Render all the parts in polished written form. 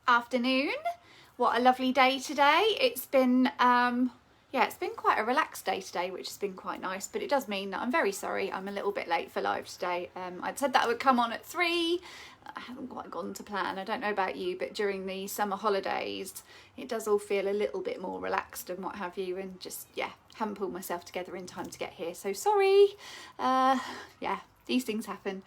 Afternoon. What a lovely day today. It's been it's been quite a relaxed day today, which has been quite nice, but it does mean that I'm very sorry I'm a little bit late for live today. I'd said that I would come on at 3. I haven't quite gone to plan. I don't know about you, but during the summer holidays it does all feel a little bit more relaxed and what have you, and just haven't pulled myself together in time to get here, so sorry. These things happen.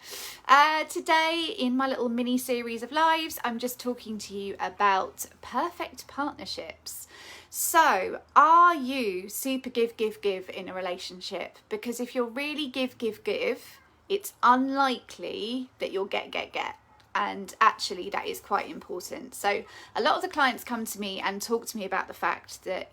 Today, in my little mini series of lives, I'm just talking to you about perfect partnerships. So, are you super give in a relationship? Because if you're really give, it's unlikely that you'll get. And actually that is quite important. So a lot of the clients come to me and talk to me about the fact that,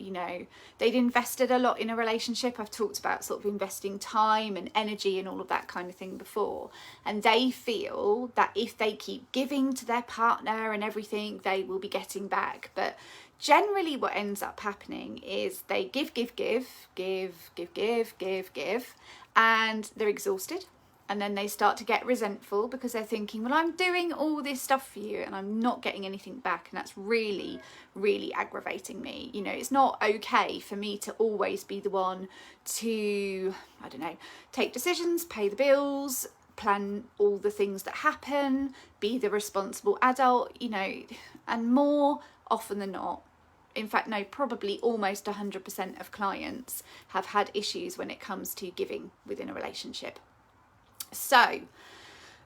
they'd invested a lot in a relationship. I've talked about sort of investing time and energy and all of that kind of thing before. And they feel that if they keep giving to their partner and everything, they will be getting back. But generally what ends up happening is they give, and they're exhausted. And then they start to get resentful because they're thinking, well, I'm doing all this stuff for you and I'm not getting anything back. And that's really, really aggravating me. It's not okay for me to always be the one to, take decisions, pay the bills, plan all the things that happen, be the responsible adult, and more often than not, in fact, no, probably almost 100% of clients have had issues when it comes to giving within a relationship. So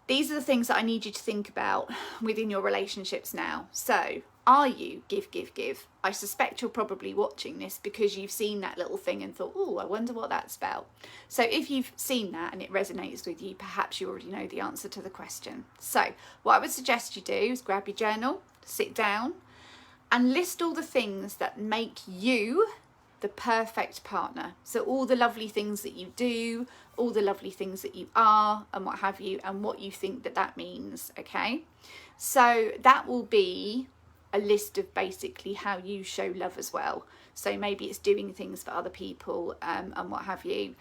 these are the things that I need you to think about within your relationships now. So are you give? I suspect you're probably watching this because you've seen that little thing and thought, oh, I wonder what that's about. So if you've seen that and it resonates with you, perhaps you already know the answer to the question. So what I would suggest you do is grab your journal, sit down and list all the things that make you the perfect partner. So all the lovely things that you do, all the lovely things that you are and what have you, and what you think that means, okay? So that will be a list of basically how you show love as well. So maybe it's doing things for other people and what have you.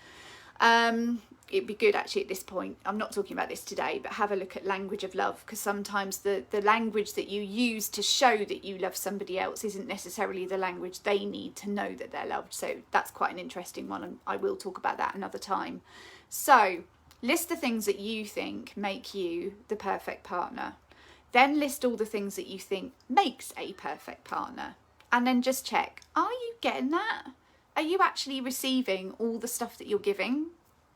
It'd be good actually at this point, I'm not talking about this today, but have a look at language of love, because sometimes the language that you use to show that you love somebody else isn't necessarily the language they need to know that they're loved. So that's quite an interesting one, and I will talk about that another time. So list the things that you think make you the perfect partner. Then list all the things that you think makes a perfect partner. And then just check, are you getting that? Are you actually receiving all the stuff that you're giving?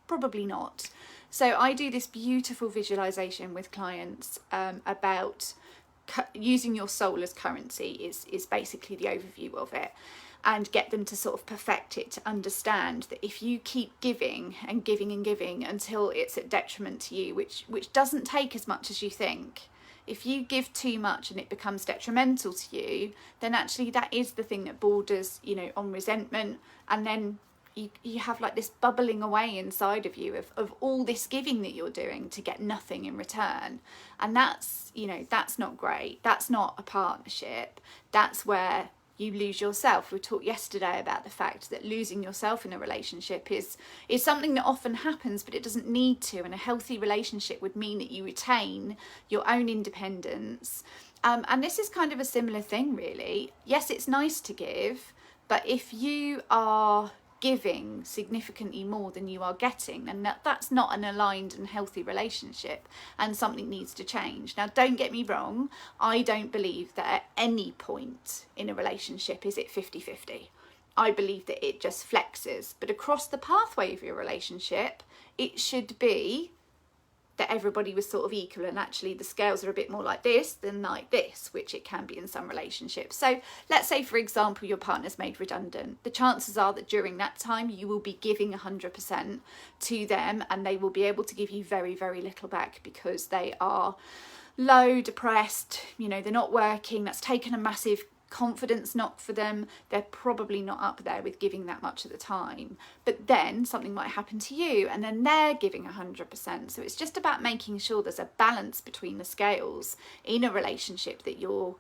Probably not. So I do this beautiful visualization with clients about using your soul as currency is basically the overview of it, and get them to sort of perfect it, to understand that if you keep giving and giving until it's at detriment to you, which doesn't take as much as you think. If you give too much and it becomes detrimental to you, then actually that is the thing that borders, on resentment. And then you have like this bubbling away inside of you of all this giving that you're doing to get nothing in return. And that's not great. That's not a partnership. That's where you lose yourself. We talked yesterday about the fact that losing yourself in a relationship is something that often happens, but it doesn't need to. And a healthy relationship would mean that you retain your own independence. And this is kind of a similar thing, really. Yes, it's nice to give, but if you are giving significantly more than you are getting, and that's not an aligned and healthy relationship, and something needs to change. Now, don't get me wrong, I don't believe that at any point in a relationship is it 50-50. I believe that it just flexes, but across the pathway of your relationship it should be that everybody was sort of equal, and actually the scales are a bit more like this than like this, which it can be in some relationships. So let's say, for example, your partner's made redundant. The chances are that during that time you will be giving 100% to them, and they will be able to give you very, very little back because they are low, depressed, they're not working. That's taken a massive confidence knock for them. They're probably not up there with giving that much at the time, but then something might happen to you and then they're giving 100%. So it's just about making sure there's a balance between the scales in a relationship that you're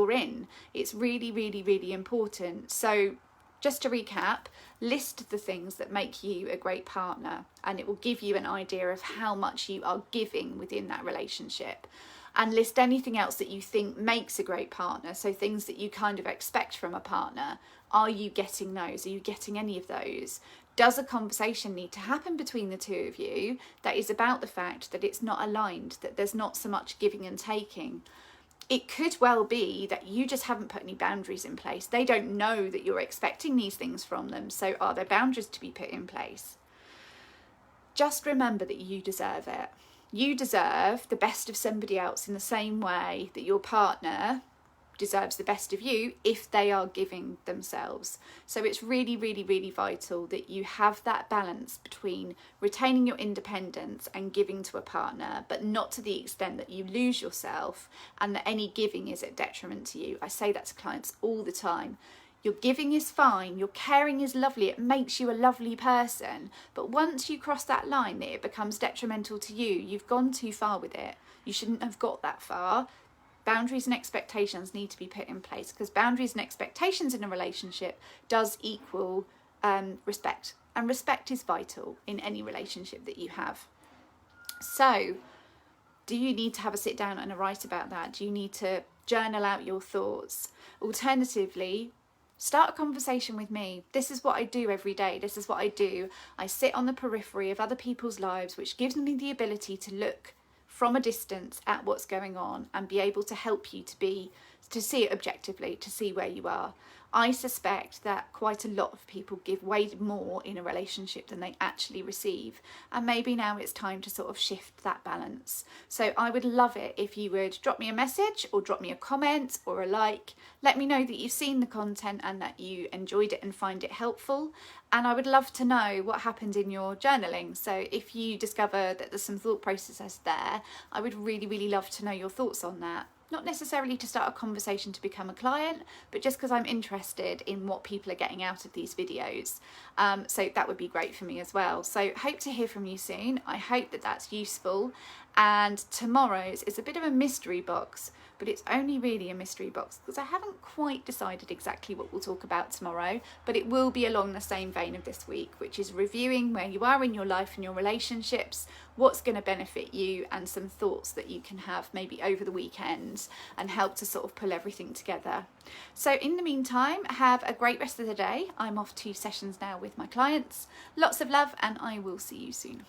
in. It's really, really, really important. So just to recap, list the things that make you a great partner, and it will give you an idea of how much you are giving within that relationship. and list anything else that you think makes a great partner. So things that you kind of expect from a partner. Are you getting those? Are you getting any of those? Does a conversation need to happen between the two of you that is about the fact that it's not aligned, that there's not so much giving and taking? It could well be that you just haven't put any boundaries in place. They don't know that you're expecting these things from them. So are there boundaries to be put in place? Just remember that you deserve it. You deserve the best of somebody else in the same way that your partner deserves the best of you if they are giving themselves. So it's really, really, really vital that you have that balance between retaining your independence and giving to a partner, but not to the extent that you lose yourself and that any giving is at detriment to you. I say that to clients all the time. Your giving is fine, your caring is lovely, it makes you a lovely person, but once you cross that line that it becomes detrimental to you, you've gone too far with it. You shouldn't have got that far. Boundaries and expectations need to be put in place, because boundaries and expectations in a relationship does equal respect, and respect is vital in any relationship that you have. So do you need to have a sit down and a write about that? Do you need to journal out your thoughts? Alternatively, start a conversation with me. This is what I do every day. This is what I do. I sit on the periphery of other people's lives, which gives me the ability to look from a distance at what's going on and be able to help you to see it objectively, to see where you are. I suspect that quite a lot of people give way more in a relationship than they actually receive, and maybe now it's time to sort of shift that balance. So I would love it if you would drop me a message or drop me a comment or a like. Let me know that you've seen the content and that you enjoyed it and find it helpful. And I would love to know what happened in your journaling. So if you discover that there's some thought processes there, I would really, really love to know your thoughts on that. Not necessarily to start a conversation to become a client, but just because I'm interested in what people are getting out of these videos. So that would be great for me as well. So hope to hear from you soon. I hope that that's useful. And tomorrow's is a bit of a mystery box, but it's only really a mystery box because I haven't quite decided exactly what we'll talk about tomorrow, but it will be along the same vein of this week, which is reviewing where you are in your life and your relationships, what's going to benefit you, and some thoughts that you can have maybe over the weekend and help to sort of pull everything together. So in the meantime, have a great rest of the day. I'm off to sessions now with my clients. Lots of love, and I will see you soon.